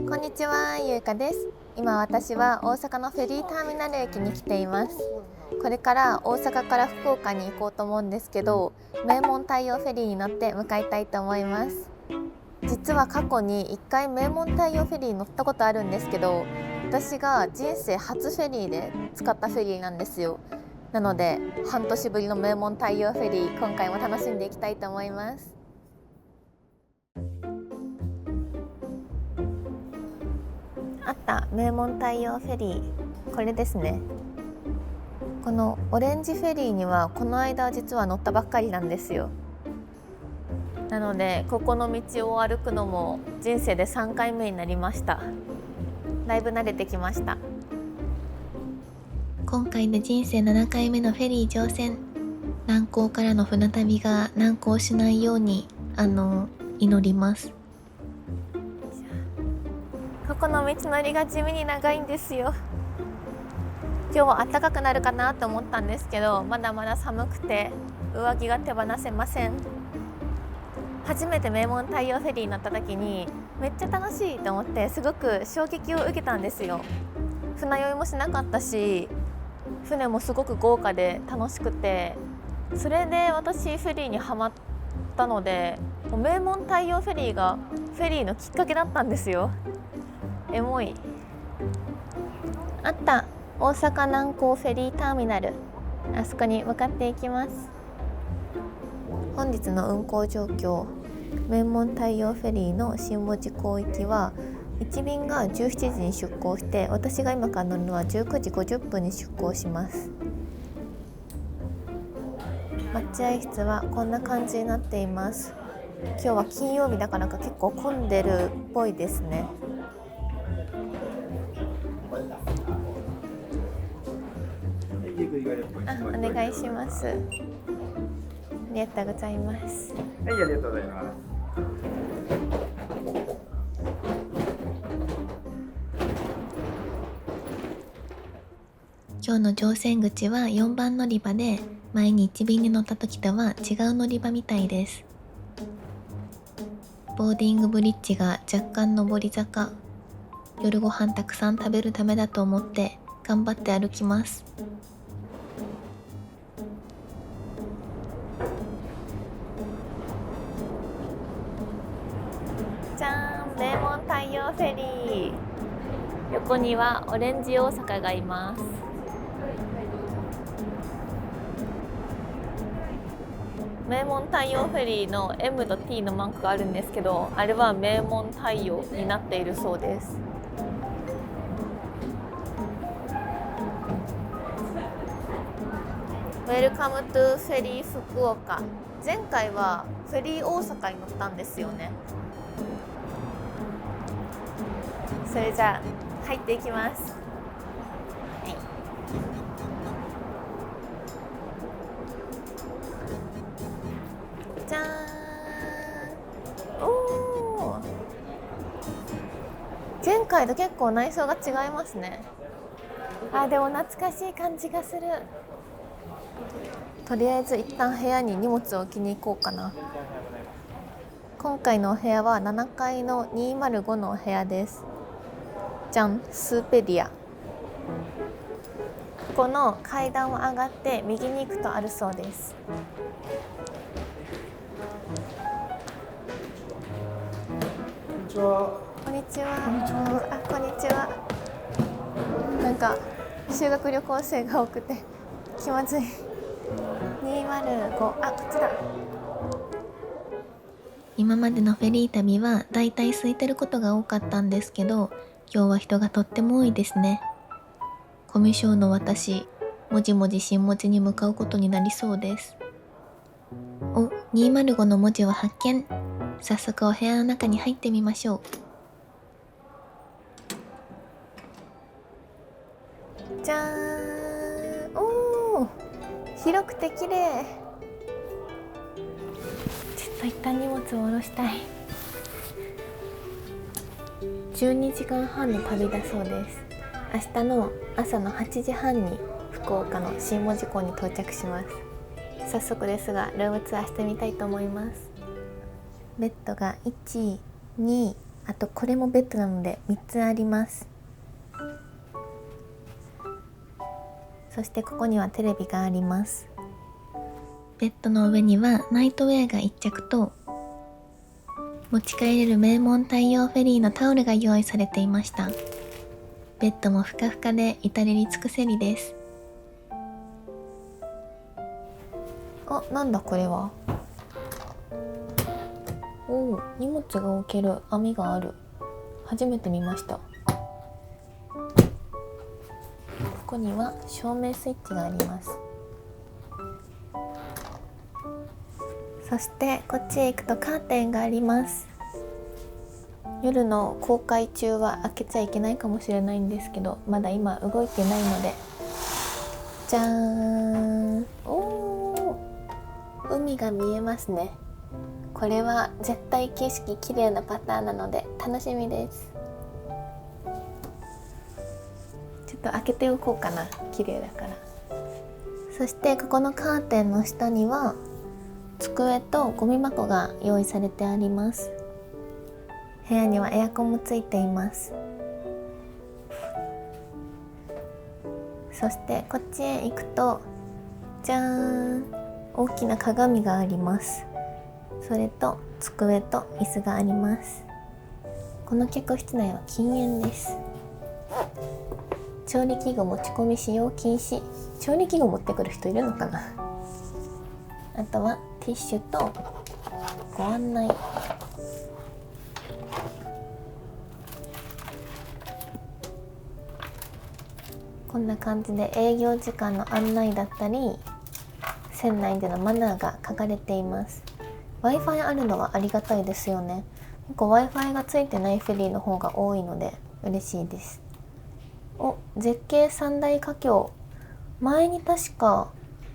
こんにちは、ゆうかです。今私は大阪のフェリーターミナル駅に来ています。これから大阪から福岡に行こうと思うんですけど、名門太陽フェリーに乗って向かいたいと思います。実は過去に1回名門太陽フェリーに乗ったことあるんですけど、私が人生初フェリーで使ったフェリーなんですよ。なので半年ぶりの名門太陽フェリー、今回も楽しんでいきたいと思います。あった名門太陽フェリー、これですね。このオレンジフェリーにはこの間実は乗ったばっかりなんですよ。なのでここの道を歩くのも人生で3回目になりました。だいぶ慣れてきました。今回で人生7回目のフェリー乗船。難航からの船旅が難航しないように祈ります。ここの道のりが地味に長いんですよ。今日は暖かくなるかなと思ったんですけど、まだまだ寒くて上着が手放せません。初めて名門太陽フェリーに乗った時にめっちゃ楽しいと思って、すごく衝撃を受けたんですよ。船酔いもしなかったし、船もすごく豪華で楽しくて、それで私フェリーにハマったので、名門太陽フェリーがフェリーのきっかけだったんですよ。エモい。あった、大阪南港フェリーターミナル、あそこに向かっていきます。本日の運航状況、名門太陽フェリーの新門司港行きは1便が17時に出港して、私が今から乗るのは19時50分に出港します。待合室はこんな感じになっています。今日は金曜日だからか結構混んでるっぽいですね。お願いします。ありがとうございます。はい、ありがとうございます。今日の乗船口は4番乗り場で、前に1便に乗った時とは違う乗り場みたいです。ボーディングブリッジが若干上り坂。夜ご飯たくさん食べるためだと思って頑張って歩きます。じゃーん、名門太陽フェリー。横にはオレンジ大阪がいます。名門太陽フェリーの M と T のマークがあるんですけど、あれは名門太陽になっているそうです。Welcome to フェリー福岡。前回はフェリー大阪に乗ったんですよね。それじゃあ入っていきます。じゃーん。おー、前回と結構内装が違いますね。でも懐かしい感じがする。とりあえず一旦部屋に荷物を置きに行こうかな。今回のお部屋は7階の205のお部屋です。じゃん、スーペディア。この階段を上がって右に行くとあるそうです。こんにちは。こんにちは。こんにちは。こんにちは。なんか修学旅行生が多くて気まずい。205、こっちだ。今までのフェリー旅はだいたい空いてることが多かったんですけど、今日は人がとっても多いですね。コミュ障の私、もじもじ新文字に向かうことになりそうです。お、205の文字を発見。早速お部屋の中に入ってみましょう。じゃーん。おー、広くて綺麗。ちょっと一旦荷物を下ろしたい。12時間半の旅だそうです。明日の朝の8時半に福岡の新門司港に到着します。早速ですがルームツアーしてみたいと思います。ベッドが1、2あとこれもベッドなので3つあります。そしてここにはテレビがあります。ベッドの上にはナイトウェアが1着と持ち帰れる名門太陽フェリーのタオルが用意されていました。ベッドもふかふかで至れり尽くせりです。あ、なんだこれは。おお、荷物が置ける網がある。初めて見ました。ここには照明スイッチがあります。そしてこっちへ行くとカーテンがあります。夜の公開中は開けちゃいけないかもしれないんですけど、まだ今動いてないので。じゃーん。おー、海が見えますね。これは絶対景色綺麗なパターンなので楽しみです。ちょっと開けておこうかな、綺麗だから。そしてここのカーテンの下には机とゴミ箱が用意されてあります。部屋にはエアコンもついています。そしてこっちへ行くと、じゃーん、大きな鏡があります。それと机と椅子があります。この客室内は禁煙です。調理器具持ち込み使用禁止。調理器具持ってくる人いるのかな。あとはティッシュとご案内。こんな感じで営業時間の案内だったり、船内でのマナーが書かれています。Wi-Fi あるのはありがたいですよね。結構 Wi-Fi がついてないフェリーの方が多いので嬉しいです。お、絶景三大華僑。前に確か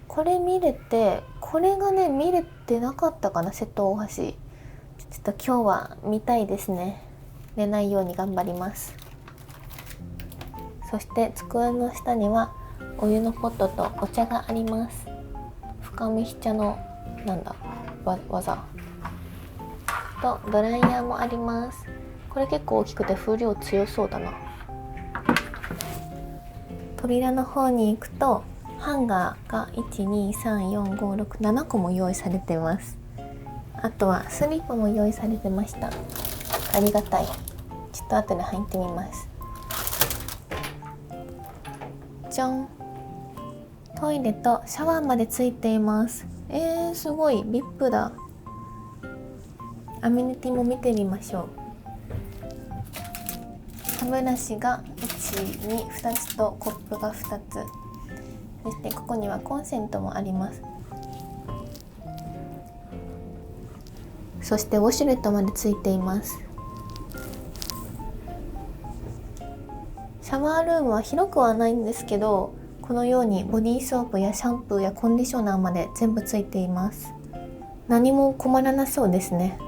これ見れて、これがね見れてなかったかな、瀬戸大橋。ちょっと今日は見たいですね。寝ないように頑張ります。そして机の下にはお湯のポットとお茶があります。深見茶の技とドライヤーもあります。これ結構大きくて風量強そうだな。扉の方に行くとハンガーが 1,2,3,4,5,6,7 個も用意されてます。あとはスリッパも用意されてました。ありがたい。ちょっと後で入ってみます。じゃん。トイレとシャワーまでついています。すごい VIP だ。アメニティも見てみましょう。歯ブラシが1、2、2つとコップが2つ。そしてここにはコンセントもあります。そしてウォシュレットまでついています。シャワールームは広くはないんですけど、このようにボディーソープやシャンプーやコンディショナーまで全部ついています。何も困らなそうですね。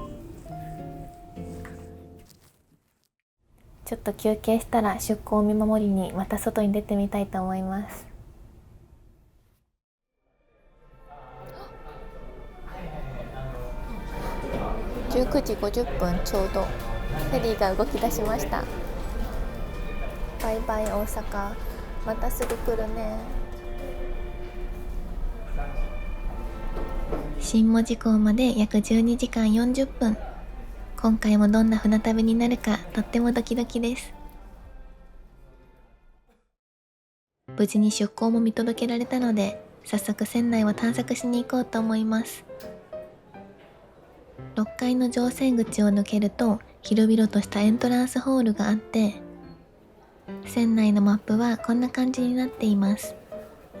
ちょっと休憩したら出港を見守りにまた外に出てみたいと思います。19時50分ちょうどフェリーが動き出しました。バイバイ大阪、またすぐ来るね。新門司港まで約12時間40分。今回もどんな船旅になるかとってもドキドキです。無事に出港も見届けられたので、早速船内を探索しに行こうと思います。6階の乗船口を抜けると広々としたエントランスホールがあって、船内のマップはこんな感じになっています。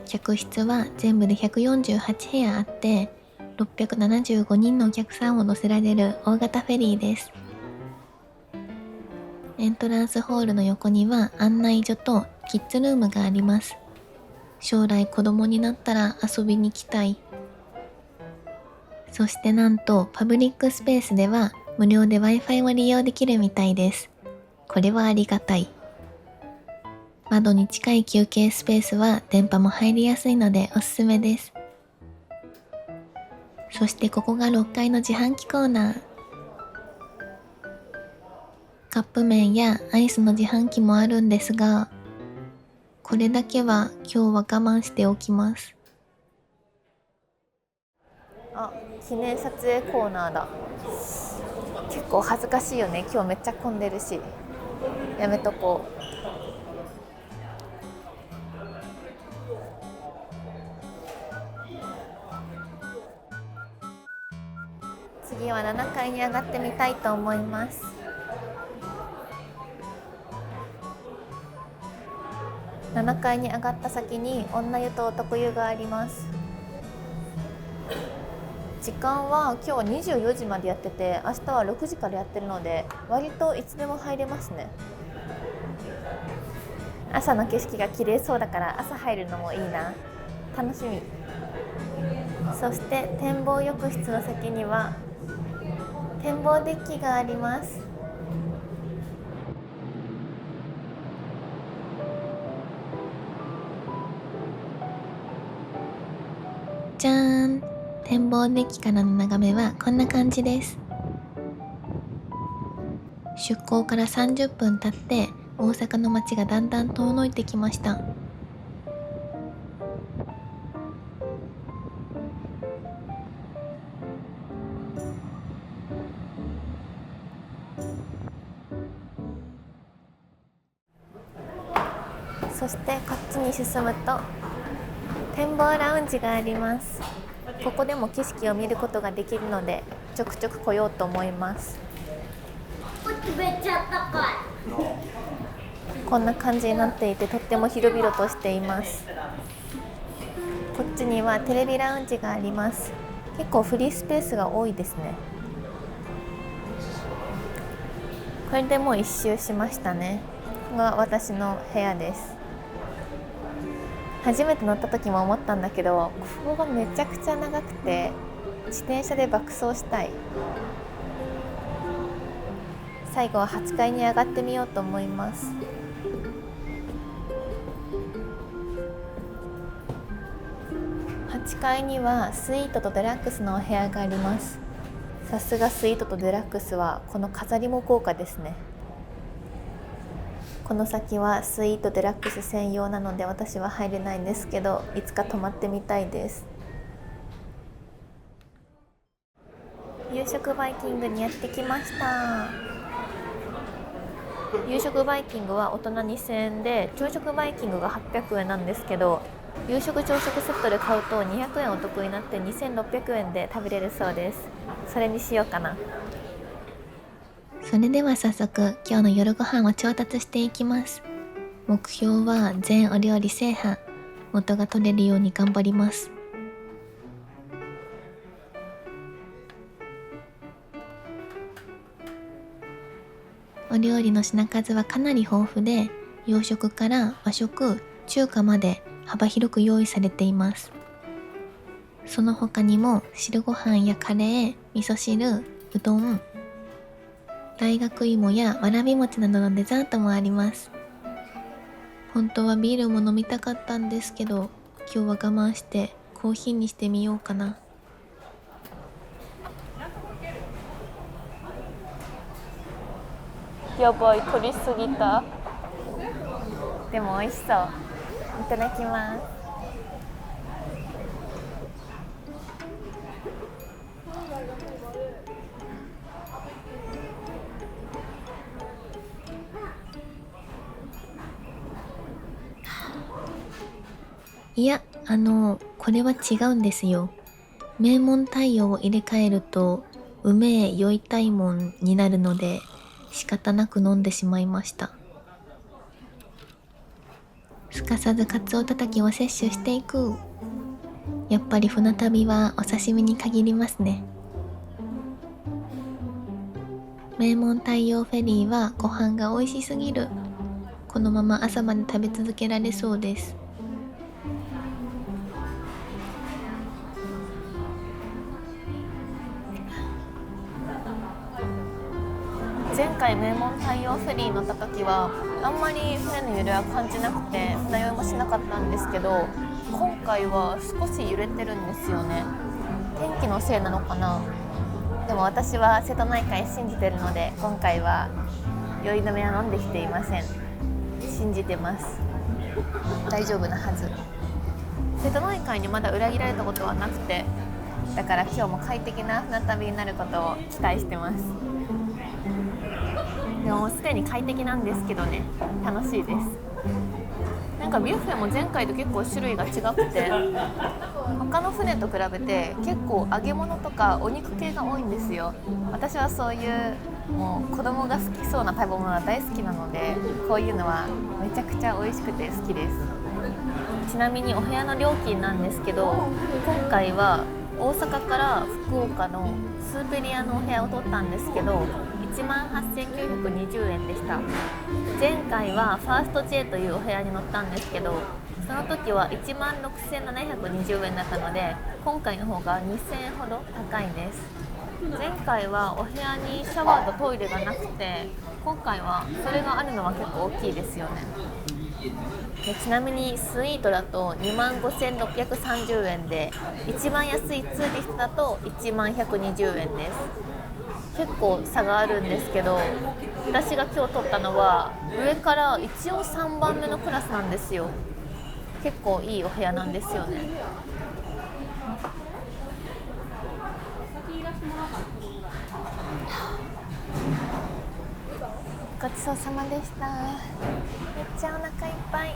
客室は全部で148部屋あって、675人のお客さんを乗せられる大型フェリーです。エントランスホールの横には案内所とキッズルームがあります。将来子供になったら遊びに来たい。そしてなんとパブリックスペースでは無料で Wi-Fi を利用できるみたいです。これはありがたい。窓に近い休憩スペースは電波も入りやすいのでおすすめです。そしてここが6階の自販機コーナー。カップ麺やアイスの自販機もあるんですが、これだけは今日は我慢しておきます。あ、記念撮影コーナーだ。結構恥ずかしいよね。今日めっちゃ混んでるし、やめとこう。次は7階に上がってみたいと思います。7階に上がった先に女湯と男湯があります。時間は今日24時までやってて、明日は6時からやってるので割といつでも入れますね。朝の景色が綺麗そうだから朝入るのもいいな。楽しみ。そして展望浴室の先には展望デッキがあります。じゃーん、展望デッキからの眺めはこんな感じです。出港から30分経って大阪の街がだんだん遠のいてきました。そしてこっちに進むと展望ラウンジがあります。ここでも景色を見ることができるのでちょくちょく来ようと思います。こんな感じになっていてとっても広々としています。こっちにはテレビラウンジがあります。結構フリースペースが多いですね。これでもう一周しましたね。ここが私の部屋です。初めて乗った時も思ったんだけど、ここがめちゃくちゃ長くて自転車で爆走したい。最後は8階に上がってみようと思います。8階にはスイートとデラックスのお部屋があります。さすがスイートとデラックスはこの飾りも豪華ですね。この先はスイートデラックス専用なので私は入れないんですけど、いつか泊まってみたいです。夕食バイキングにやってきました。夕食バイキングは大人2000円で、朝食バイキングが800円なんですけど、夕食朝食セットで買うと200円お得になって2600円で食べれるそうです。それにしようかな。それでは早速今日の夜ご飯を調達していきます。目標は全お料理制覇、元が取れるように頑張ります。お料理の品数はかなり豊富で、洋食から和食、中華まで幅広く用意されています。その他にも汁ご飯やカレー、味噌汁、うどん、大学芋やわらび餅などのデザートもあります。本当はビールも飲みたかったんですけど、今日は我慢してコーヒーにしてみようかな。やばい、取りすぎた。でも美味しそう。いただきます。いや、これは違うんですよ。名門太陽を入れ替えると梅酔いたいもんになるので、仕方なく飲んでしまいました。すかさずカツオたたきを摂取していく。やっぱり船旅はお刺身に限りますね。名門太陽フェリーはご飯が美味しすぎる。このまま朝まで食べ続けられそうです。前回名門太陽フェリー乗った時はあんまり船の揺れは感じなくて船酔いもしなかったんですけど、今回は少し揺れてるんですよね。天気のせいなのかな。でも私は瀬戸内海信じてるので今回は酔い止めは飲んできていません。信じてます。大丈夫なはず。瀬戸内海にまだ裏切られたことはなくて、だから今日も快適な船旅になることを期待してます。でもすでに快適なんですけどね、楽しいです。なんかビュッフェも前回と結構種類が違くて、他の船と比べて結構揚げ物とかお肉系が多いんですよ。私はそういうもう子供が好きそうな食べ物が大好きなので、こういうのはめちゃくちゃ美味しくて好きです。ちなみにお部屋の料金なんですけど、今回は大阪から福岡のスーペリアのお部屋を取ったんですけど、18,920円でした。前回はファースト J というお部屋に乗ったんですけど、その時は16,720円だったので、今回の方が2000円ほど高いです。前回はお部屋にシャワーとトイレがなくて、今回はそれがあるのは結構大きいですよね。でちなみにスイートだと25,630円で、一番安いツーリストだと1120円です。結構差があるんですけど、私が今日取ったのは上から一応3番目のクラスなんですよ。結構いいお部屋なんですよね。ごちそうさまでした。めっちゃお腹いっぱい。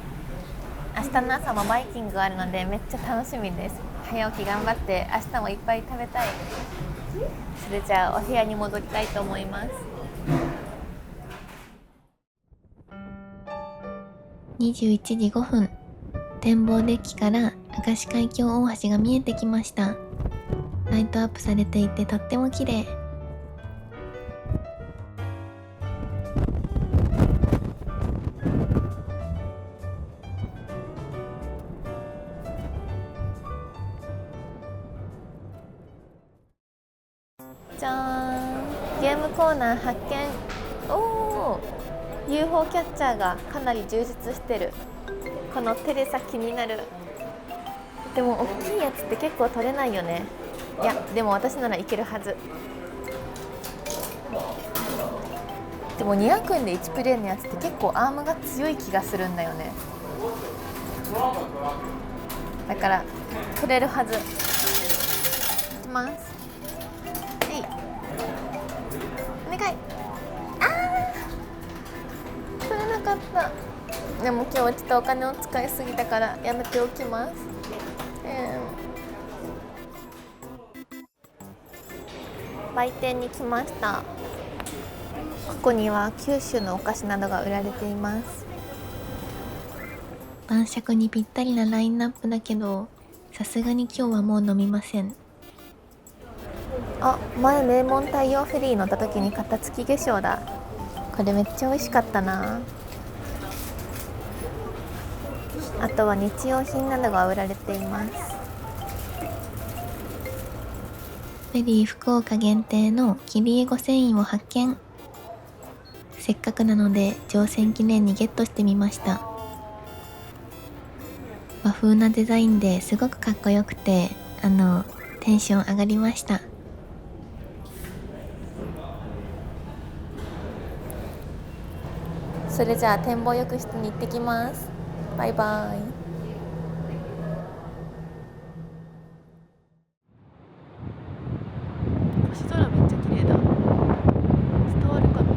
明日の朝もバイキングがあるのでめっちゃ楽しみです。早起き頑張って明日もいっぱい食べたい。それじゃあお部屋に戻りたいと思います。21時5分、展望デッキから明石海峡大橋が見えてきました。ライトアップされていてとっても綺麗。じゃーん、ゲームコーナー発見。おー、 UFO キャッチャーがかなり充実してる。このテレサ気になる。でも大きいやつって結構取れないよね。いやでも私ならいけるはず。でも200円で1プレイのやつって結構アームが強い気がするんだよね。だから取れるはず。いきます。お願い。取れなかった。でも今日はちょっとお金を使いすぎたからやめておきます。売店に来ました。ここには九州のお菓子などが売られています。晩酌にぴったりなラインナップだけど、さすがに今日はもう飲みません。あ、前名門太陽フェリー乗った時に買った月化粧だ。これめっちゃ美味しかったな。あとは日用品などが売られています。フェリー福岡限定の切り絵5繊維を発見。せっかくなので乗船記念にゲットしてみました。和風なデザインですごくかっこよくて、テンション上がりました。それじゃあ展望浴室に行ってきます。バイバイ。星空めっちゃ綺麗だ。伝わるかな。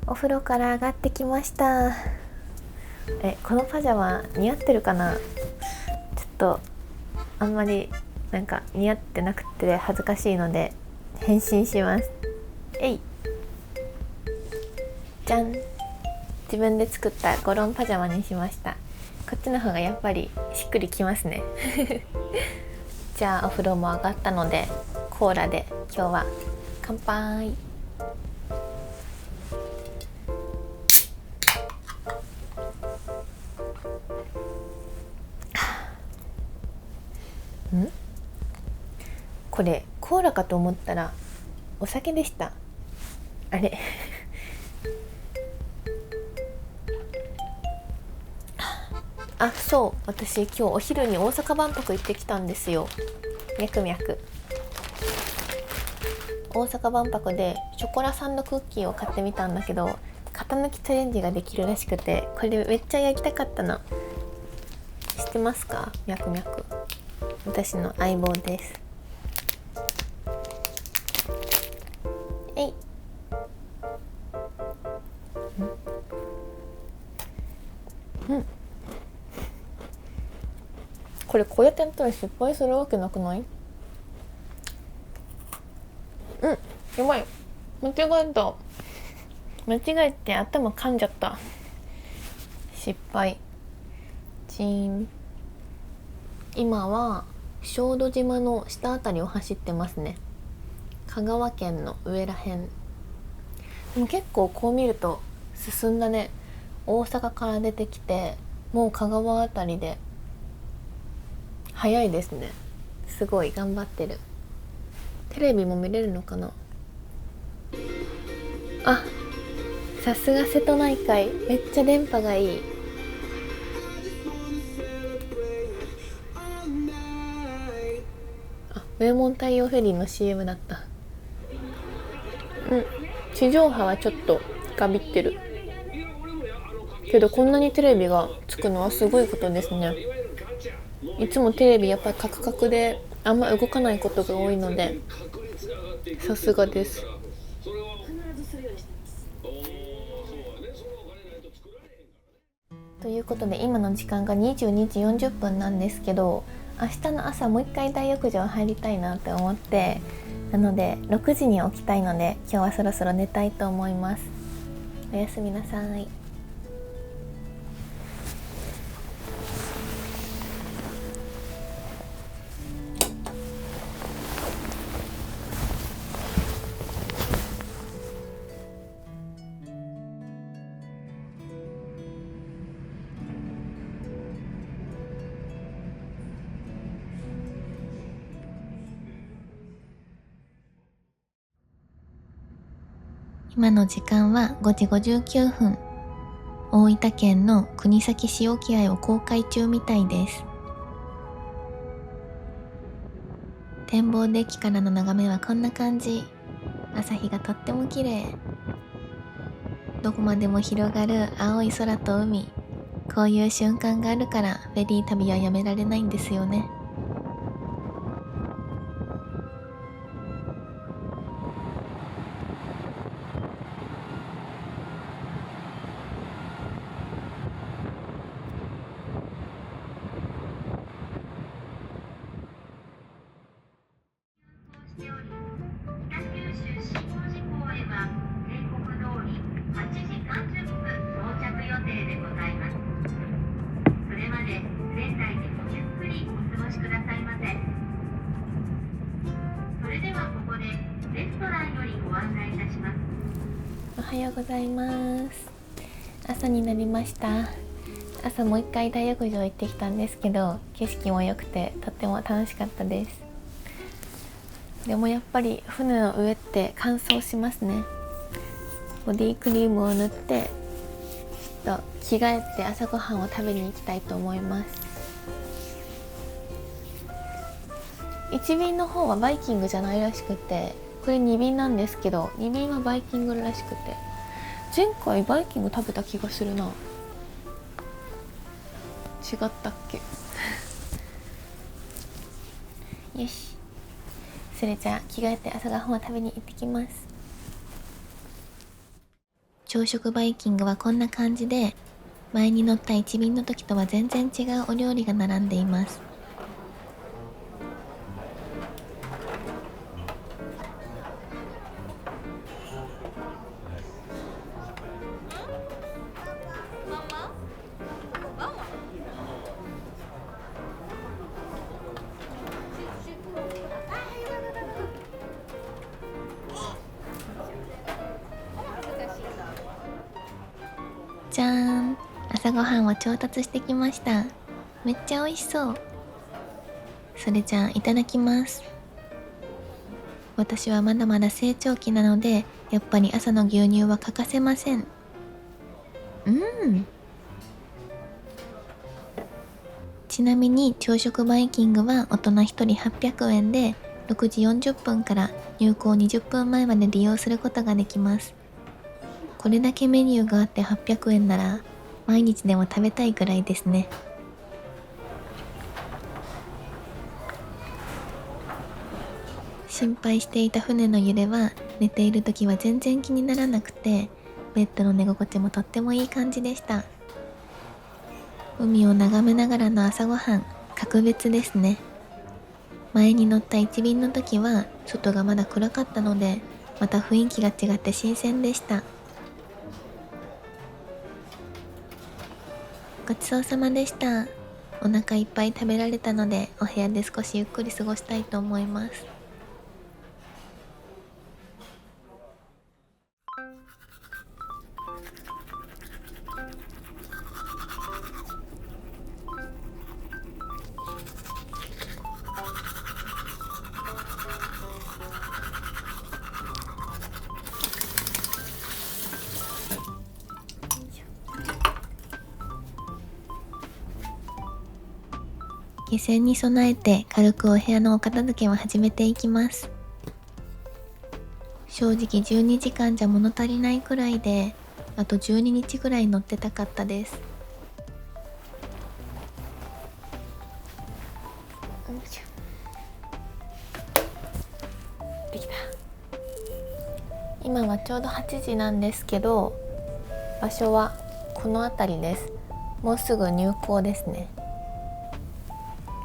お風呂から上がってきました。このパジャマ似合ってるかな。ちょっとあんまりなんか似合ってなくて恥ずかしいので変身します。じゃん、自分で作ったゴロンパジャマにしました。こっちの方がやっぱりしっくりきますねじゃあお風呂も上がったのでコーラで今日は乾杯。これコーラかと思ったらお酒でした。あれあ、そう、私今日お昼に大阪万博行ってきたんですよ。ミャクミャク。大阪万博でショコラサンドクッキーを買ってみたんだけど、型抜きチャレンジができるらしくて、これめっちゃ焼きたかったの。知ってますか？ミャクミャク、私の相棒です。えい。これこうやってやったら失敗するわけなくない？やばい、間違えた。間違えて頭噛んじゃった。失敗。チーン。今は小豆島の下あたりを走ってますね。香川県の上らへん。でも結構こう見ると進んだね。大阪から出てきてもう香川あたりで早いですね。すごい頑張ってる。テレビも見れるのかな。あ、さすが瀬戸内海、めっちゃ電波がいい。あ、名門太陽フェリーの CM だった。地上波はちょっとガビってるけど、こんなにテレビがつくのはすごいことですね。いつもテレビやっぱりカクカクであんま動かないことが多いので、さすがです。ということで今の時間が22時40分なんですけど、明日の朝もう一回大浴場入りたいなって思って、なので6時に起きたいので今日はそろそろ寝たいと思います。おやすみなさい。今の時間は5時59分。大分県の国東市沖合を航海中みたいです。展望デッキからの眺めはこんな感じ。朝日がとっても綺麗。どこまでも広がる青い空と海。こういう瞬間があるからフェリー旅はやめられないんですよね。おはようございます。朝になりました。朝もう一回大浴場行ってきたんですけど、景色も良くてとっても楽しかったです。でもやっぱり船の上って乾燥しますね。ボディクリームを塗ってちょっと着替えて朝ごはんを食べに行きたいと思います。1便の方はバイキングじゃないらしくて、これ2便なんですけど、2便はバイキングらしくて、前回バイキング食べた気がするな。違ったっけよし、それじゃあ着替えて朝ごはんを食べに行ってきます。朝食バイキングはこんな感じで、前に乗った1便の時とは全然違うお料理が並んでいます。じゃーん、朝ごはんを調達してきました。めっちゃ美味しそう。それじゃあいただきます。私はまだまだ成長期なので、やっぱり朝の牛乳は欠かせません。ちなみに朝食バイキングは大人1人800円で、6時40分から入校20分前まで利用することができます。これだけメニューがあって800円なら毎日でも食べたいくらいですね。心配していた船の揺れは寝ている時は全然気にならなくて、ベッドの寝心地もとってもいい感じでした。海を眺めながらの朝ごはん、格別ですね。前に乗った1便の時は外がまだ暗かったので、また雰囲気が違って新鮮でした。ごちそうさまでした。お腹いっぱい食べられたので、お部屋で少しゆっくり過ごしたいと思います。下船に備えて軽くお部屋のお片付けを始めていきます。正直12時間じゃ物足りないくらいで、あと12日くらい乗ってたかったです。できた。今はちょうど8時なんですけど、場所はこの辺りです。もうすぐ入港ですね。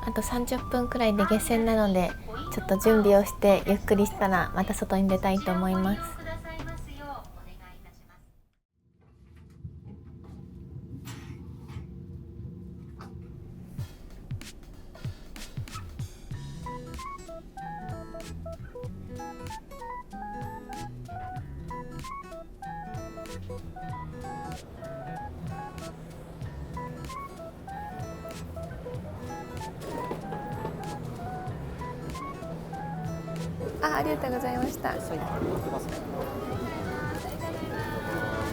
あと30分くらいで下船なので、ちょっと準備をしてゆっくりしたらまた外に出たいと思います。ありがとうございました。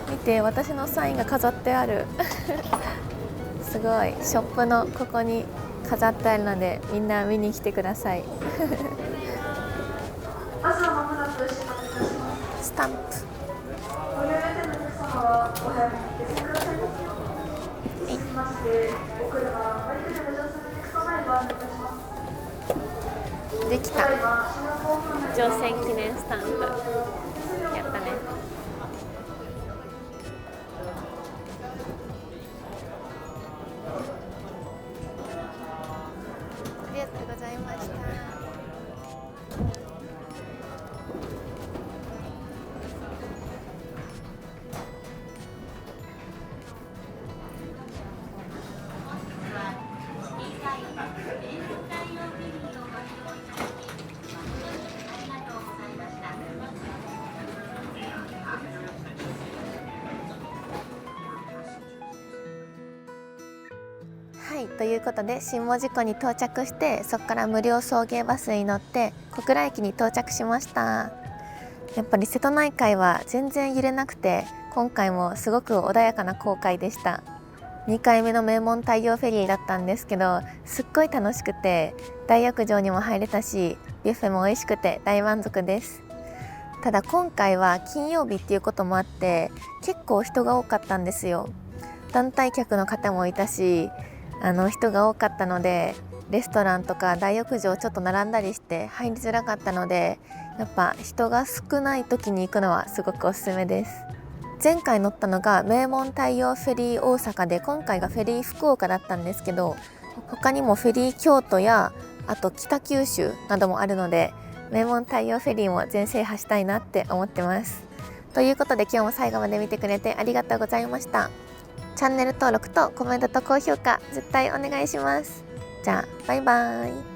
見て、私のサインが飾ってあるすごい、ショップのここに飾ってあるので、みんな見に来てくださいスタンプ。できた。乗船記念スタンプ。やったね。ありがとうございました。はい、ということで新門司港に到着して、そこから無料送迎バスに乗って小倉駅に到着しました。やっぱり瀬戸内海は全然揺れなくて、今回もすごく穏やかな航海でした。2回目の名門太陽フェリーだったんですけど、すっごい楽しくて、大浴場にも入れたし、ビュッフェも美味しくて大満足です。ただ今回は金曜日っていうこともあって結構人が多かったんですよ。団体客の方もいたし、人が多かったので、レストランとか大浴場ちょっと並んだりして入りづらかったので、やっぱ人が少ない時に行くのはすごくおすすめです。前回乗ったのが名門太陽フェリー大阪で、今回がフェリー福岡だったんですけど、他にもフェリー京都やあと北九州などもあるので、名門太陽フェリーも全制覇したいなって思ってます。ということで今日も最後まで見てくれてありがとうございました。チャンネル登録とコメントと高評価絶対お願いします。じゃあバイバーイ。